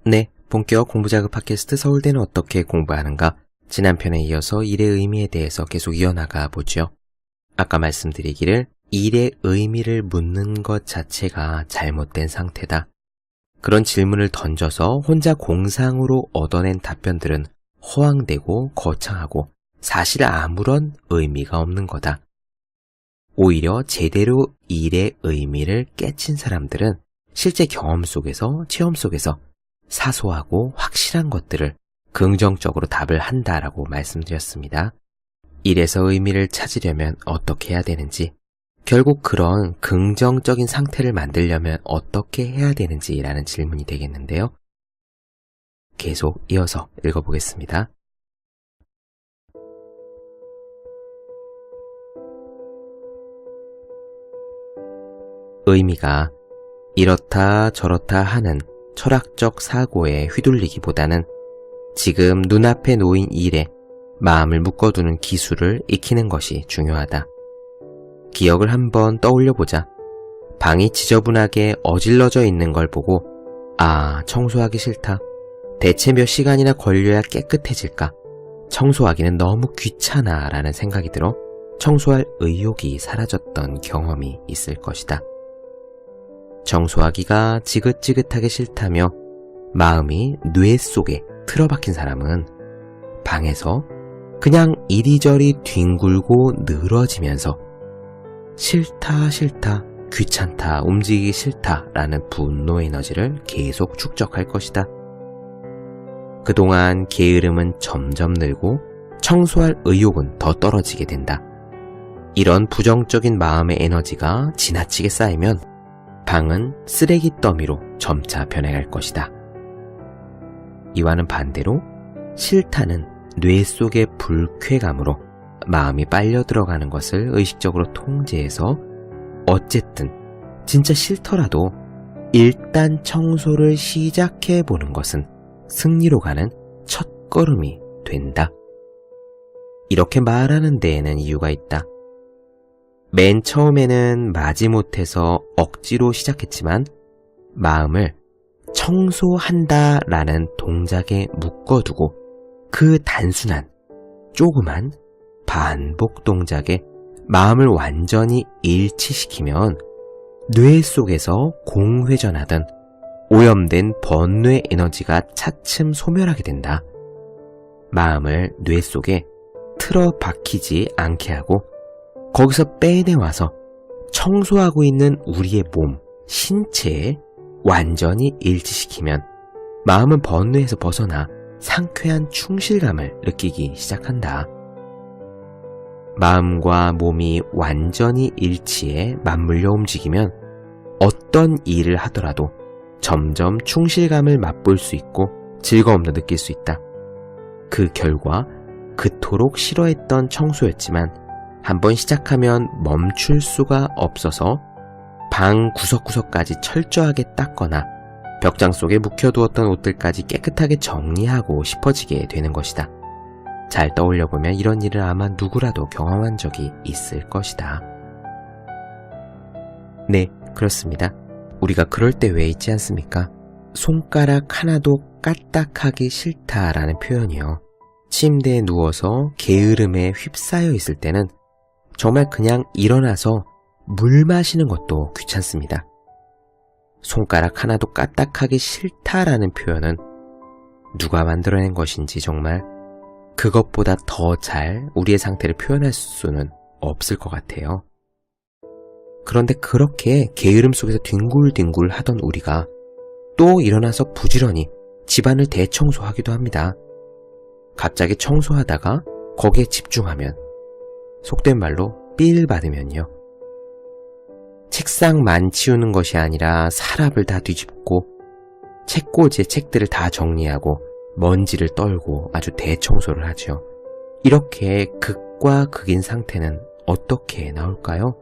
네, 본격 공부자극 팟캐스트 서울대는 어떻게 공부하는가? 지난 편에 이어서 일의 의미에 대해서 계속 이어나가 보죠. 아까 말씀드리기를 일의 의미를 묻는 것 자체가 잘못된 상태다. 그런 질문을 던져서 혼자 공상으로 얻어낸 답변들은 허황되고 거창하고 사실 아무런 의미가 없는 거다. 오히려 제대로 일의 의미를 깨친 사람들은 실제 경험 속에서, 체험 속에서 사소하고 확실한 것들을 긍정적으로 답을 한다라고 말씀드렸습니다. 일에서 의미를 찾으려면 어떻게 해야 되는지, 결국 그런 긍정적인 상태를 만들려면 어떻게 해야 되는지라는 질문이 되겠는데요. 계속 이어서 읽어보겠습니다. 의미가 이렇다 저렇다 하는 철학적 사고에 휘둘리기보다는 지금 눈앞에 놓인 일에 마음을 묶어두는 기술을 익히는 것이 중요하다. 기억을 한번 떠올려보자. 방이 지저분하게 어질러져 있는 걸 보고 청소하기 싫다. 대체 몇 시간이나 걸려야 깨끗해질까? 청소하기는 너무 귀찮아 라는 생각이 들어 청소할 의욕이 사라졌던 경험이 있을 것이다. 청소하기가 지긋지긋하게 싫다며 마음이 뇌 속에 틀어박힌 사람은 방에서 그냥 이리저리 뒹굴고 늘어지면서 싫다, 귀찮다, 움직이기 싫다 라는 분노 에너지를 계속 축적할 것이다. 그동안 게으름은 점점 늘고 청소할 의욕은 더 떨어지게 된다. 이런 부정적인 마음의 에너지가 지나치게 쌓이면 방은 쓰레기 더미로 점차 변해갈 것이다. 이와는 반대로 싫다는 뇌 속의 불쾌감으로 마음이 빨려 들어가는 것을 의식적으로 통제해서 어쨌든 진짜 싫더라도 일단 청소를 시작해보는 것은 승리로 가는 첫걸음이 된다. 이렇게 말하는 데에는 이유가 있다. 맨 처음에는 마지못해서 억지로 시작했지만 마음을 청소한다 라는 동작에 묶어두고 그 단순한 조그만 반복 동작에 마음을 완전히 일치시키면 뇌 속에서 공회전하던 오염된 번뇌 에너지가 차츰 소멸하게 된다. 마음을 뇌 속에 틀어 박히지 않게 하고 거기서 빼내와서 청소하고 있는 우리의 몸, 신체에 완전히 일치시키면 마음은 번뇌에서 벗어나 상쾌한 충실감을 느끼기 시작한다. 마음과 몸이 완전히 일치해 맞물려 움직이면 어떤 일을 하더라도 점점 충실감을 맛볼 수 있고 즐거움도 느낄 수 있다. 그 결과 그토록 싫어했던 청소였지만 한번 시작하면 멈출 수가 없어서 방 구석구석까지 철저하게 닦거나 벽장 속에 묵혀두었던 옷들까지 깨끗하게 정리하고 싶어지게 되는 것이다. 잘 떠올려보면 이런 일을 아마 누구라도 경험한 적이 있을 것이다. 네, 그렇습니다. 우리가 그럴 때 왜 있지 않습니까? 손가락 하나도 까딱하기 싫다라는 표현이요. 침대에 누워서 게으름에 휩싸여 있을 때는 정말 그냥 일어나서 물 마시는 것도 귀찮습니다. 손가락 하나도 까딱하기 싫다라는 표현은 누가 만들어낸 것인지 정말 그것보다 더 잘 우리의 상태를 표현할 수는 없을 것 같아요. 그런데 그렇게 게으름 속에서 뒹굴뒹굴 하던 우리가 또 일어나서 부지런히 집안을 대청소하기도 합니다. 갑자기 청소하다가 거기에 집중하면 속된 말로 삘 받으면요. 책상만 치우는 것이 아니라 서랍을 다 뒤집고 책꽂이에 책들을 다 정리하고 먼지를 떨고 아주 대청소를 하죠. 이렇게 극과 극인 상태는 어떻게 나올까요?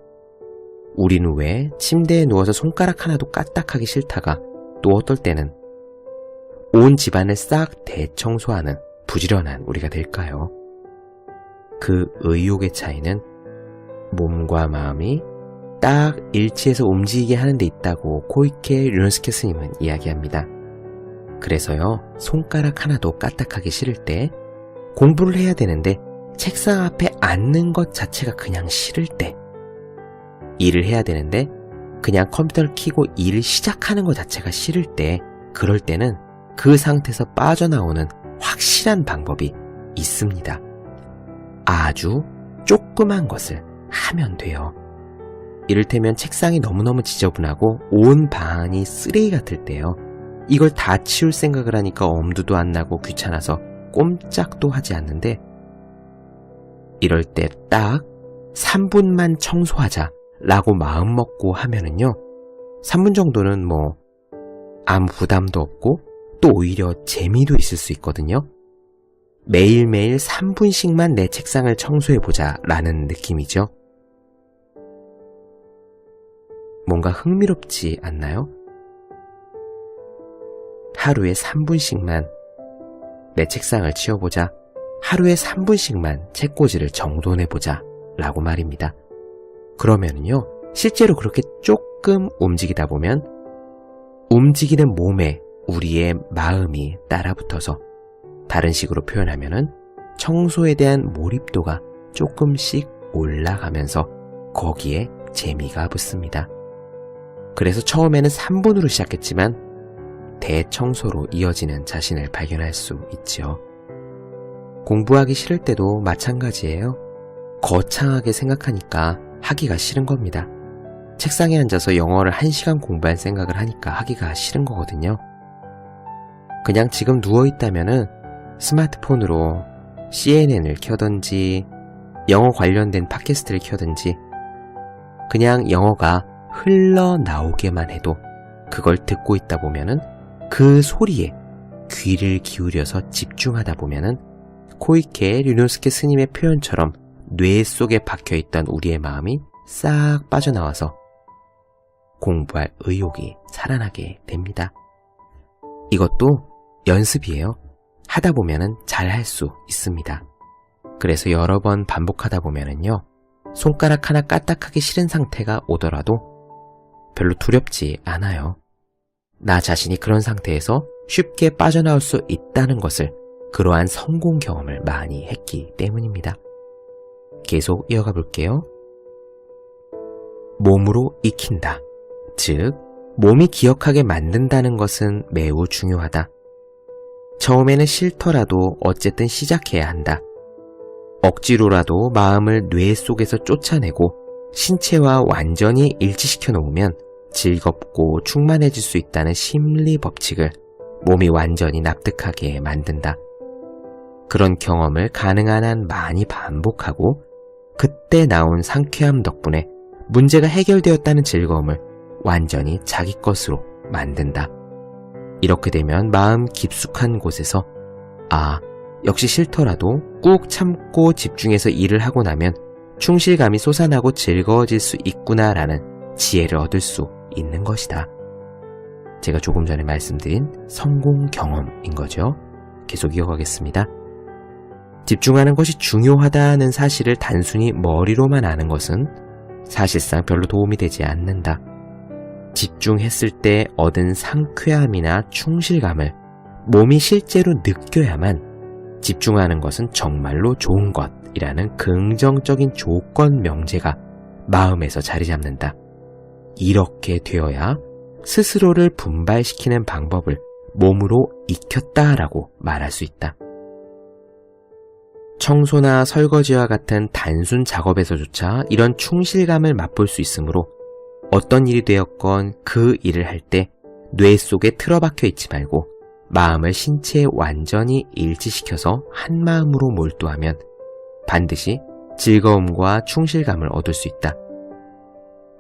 우리는 왜 침대에 누워서 손가락 하나도 까딱하기 싫다가 또 어떨 때는 온 집안을 싹 대청소하는 부지런한 우리가 될까요? 그 의욕의 차이는 몸과 마음이 딱 일치해서 움직이게 하는 데 있다고 코이케 류노스케 스님은 이야기합니다. 그래서요, 손가락 하나도 까딱하기 싫을 때, 공부를 해야 되는데 책상 앞에 앉는 것 자체가 그냥 싫을 때, 일을 해야 되는데 그냥 컴퓨터를 켜고 일을 시작하는 것 자체가 싫을 때, 그럴 때는 그 상태에서 빠져나오는 확실한 방법이 있습니다. 아주 조그만 것을 하면 돼요. 이를테면 책상이 너무너무 지저분하고 온 방이 쓰레기 같을 때요. 이걸 다 치울 생각을 하니까 엄두도 안 나고 귀찮아서 꼼짝도 하지 않는데, 이럴 때 딱 3분만 청소하자 라고 마음먹고 하면은요, 3분 정도는 뭐 아무 부담도 없고 또 오히려 재미도 있을 수 있거든요. 매일매일 3분씩만 내 책상을 청소해보자 라는 느낌이죠. 뭔가 흥미롭지 않나요? 하루에 3분씩만 내 책상을 치워보자, 하루에 3분씩만 책꽂이를 정돈해보자 라고 말입니다. 그러면요, 실제로 그렇게 조금 움직이다 보면 움직이는 몸에 우리의 마음이 따라붙어서, 다른 식으로 표현하면은 청소에 대한 몰입도가 조금씩 올라가면서 거기에 재미가 붙습니다. 그래서 처음에는 3분으로 시작했지만 대청소로 이어지는 자신을 발견할 수 있죠. 공부하기 싫을 때도 마찬가지예요. 거창하게 생각하니까 하기가 싫은 겁니다. 책상에 앉아서 영어를 1시간 공부할 생각을 하니까 하기가 싫은 거거든요. 그냥 지금 누워있다면은 스마트폰으로 CNN을 켜든지 영어 관련된 팟캐스트를 켜든지 그냥 영어가 흘러나오게만 해도 그걸 듣고 있다 보면은 그 소리에 귀를 기울여서 집중하다 보면은 코이케 류노스케 스님의 표현처럼 뇌 속에 박혀있던 우리의 마음이 싹 빠져나와서 공부할 의욕이 살아나게 됩니다. 이것도 연습이에요. 하다 보면은 잘 할 수 있습니다. 그래서 여러 번 반복하다 보면은요, 손가락 하나 까딱하기 싫은 상태가 오더라도 별로 두렵지 않아요. 나 자신이 그런 상태에서 쉽게 빠져나올 수 있다는 것을, 그러한 성공 경험을 많이 했기 때문입니다. 계속 이어가 볼게요. 몸으로 익힌다. 즉, 몸이 기억하게 만든다는 것은 매우 중요하다. 처음에는 싫더라도 어쨌든 시작해야 한다. 억지로라도 마음을 뇌 속에서 쫓아내고 신체와 완전히 일치시켜 놓으면 즐겁고 충만해질 수 있다는 심리 법칙을 몸이 완전히 납득하게 만든다. 그런 경험을 가능한 한 많이 반복하고 그때 나온 상쾌함 덕분에 문제가 해결되었다는 즐거움을 완전히 자기 것으로 만든다. 이렇게 되면 마음 깊숙한 곳에서 역시 싫더라도 꾹 참고 집중해서 일을 하고 나면 충실감이 솟아나고 즐거워질 수 있구나라는 지혜를 얻을 수 있는 것이다. 제가 조금 전에 말씀드린 성공 경험인 거죠. 계속 이어가겠습니다. 집중하는 것이 중요하다는 사실을 단순히 머리로만 아는 것은 사실상 별로 도움이 되지 않는다. 집중했을 때 얻은 상쾌함이나 충실감을 몸이 실제로 느껴야만 집중하는 것은 정말로 좋은 것이라는 긍정적인 조건 명제가 마음에서 자리 잡는다. 이렇게 되어야 스스로를 분발시키는 방법을 몸으로 익혔다라고 말할 수 있다. 청소나 설거지와 같은 단순 작업에서조차 이런 충실감을 맛볼 수 있으므로 어떤 일이 되었건 그 일을 할 때 뇌 속에 틀어박혀 있지 말고 마음을 신체에 완전히 일치시켜서 한 마음으로 몰두하면 반드시 즐거움과 충실감을 얻을 수 있다.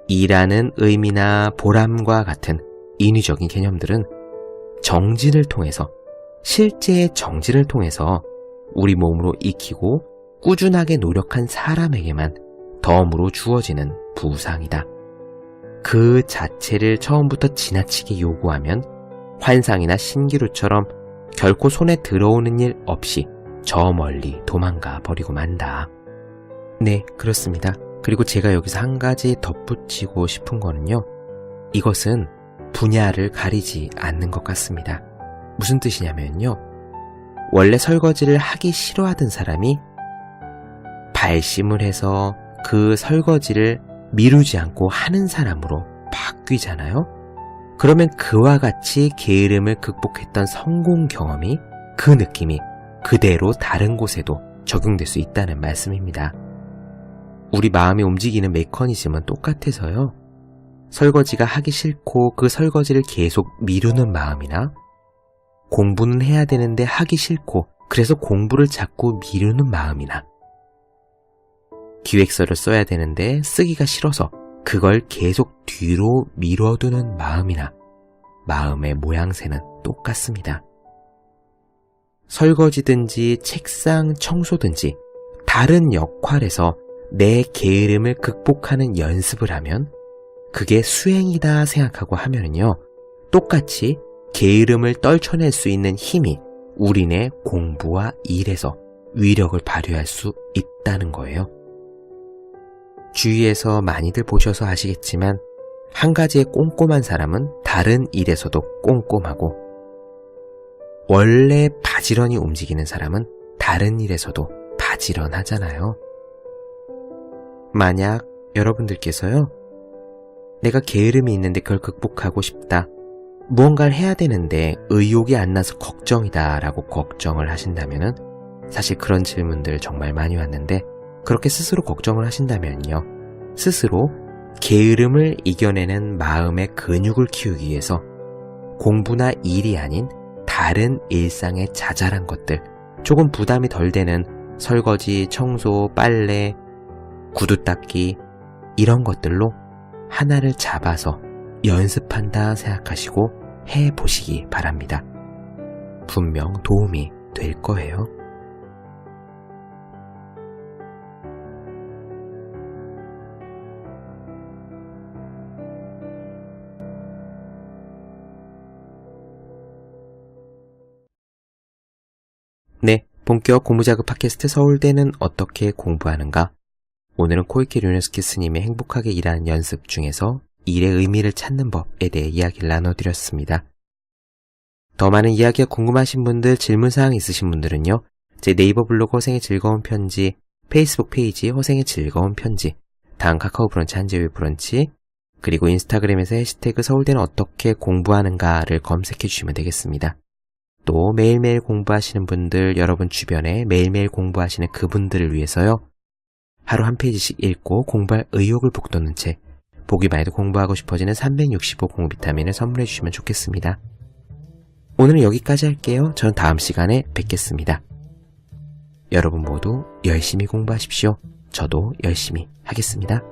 일하는 의미나 보람과 같은 인위적인 개념들은 정진을 통해서, 실제의 정진을 통해서 우리 몸으로 익히고 꾸준하게 노력한 사람에게만 덤으로 주어지는 부상이다. 그 자체를 처음부터 지나치게 요구하면 환상이나 신기루처럼 결코 손에 들어오는 일 없이 저 멀리 도망가 버리고 만다. 네, 그렇습니다. 그리고 제가 여기서 한 가지 덧붙이고 싶은 거는요, 이것은 분야를 가리지 않는 것 같습니다. 무슨 뜻이냐면요. 원래 설거지를 하기 싫어하던 사람이 발심을 해서 그 설거지를 미루지 않고 하는 사람으로 바뀌잖아요. 그러면 그와 같이 게으름을 극복했던 성공 경험이 그 느낌이 그대로 다른 곳에도 적용될 수 있다는 말씀입니다. 우리 마음이 움직이는 메커니즘은 똑같아서요. 설거지가 하기 싫고 그 설거지를 계속 미루는 마음이나 공부는 해야 되는데 하기 싫고 그래서 공부를 자꾸 미루는 마음이나 기획서를 써야 되는데 쓰기가 싫어서 그걸 계속 뒤로 미뤄두는 마음이나 마음의 모양새는 똑같습니다. 설거지든지 책상 청소든지 다른 역할에서 내 게으름을 극복하는 연습을 하면 그게 수행이다 생각하고 하면은요, 똑같이 게으름을 떨쳐낼 수 있는 힘이 우리네 공부와 일에서 위력을 발휘할 수 있다는 거예요. 주위에서 많이들 보셔서 아시겠지만 한 가지에 꼼꼼한 사람은 다른 일에서도 꼼꼼하고 원래 바지런히 움직이는 사람은 다른 일에서도 바지런하잖아요. 만약 여러분들께서요, 내가 게으름이 있는데 그걸 극복하고 싶다, 무언가를 해야 되는데 의욕이 안 나서 걱정이다 라고 걱정을 하신다면은, 사실 그런 질문들 정말 많이 왔는데 그렇게 스스로 걱정을 하신다면요, 스스로 게으름을 이겨내는 마음의 근육을 키우기 위해서 공부나 일이 아닌 다른 일상의 자잘한 것들, 조금 부담이 덜 되는 설거지, 청소, 빨래, 구두 닦기 이런 것들로 하나를 잡아서 연습한다 생각하시고 해보시기 바랍니다. 분명 도움이 될 거예요. 네, 본격 공부자극 팟캐스트 서울대는 어떻게 공부하는가? 오늘은 코이케 류네스키 스님의 행복하게 일하는 연습 중에서 일의 의미를 찾는 법에 대해 이야기를 나눠드렸습니다. 더 많은 이야기가 궁금하신 분들, 질문사항 있으신 분들은요, 제 네이버 블로그 허생의 즐거운 편지, 페이스북 페이지 허생의 즐거운 편지, 다음 카카오 브런치 한재우의 브런치, 그리고 인스타그램에서 해시태그 서울대는 어떻게 공부하는가를 검색해 주시면 되겠습니다. 또 매일매일 공부하시는 분들, 여러분 주변에 매일매일 공부하시는 그분들을 위해서요, 하루 한 페이지씩 읽고 공부할 의욕을 북돋는 책, 보기만 해도 공부하고 싶어지는 365 공부 비타민을 선물해 주시면 좋겠습니다. 오늘은 여기까지 할게요. 저는 다음 시간에 뵙겠습니다. 여러분 모두 열심히 공부하십시오. 저도 열심히 하겠습니다.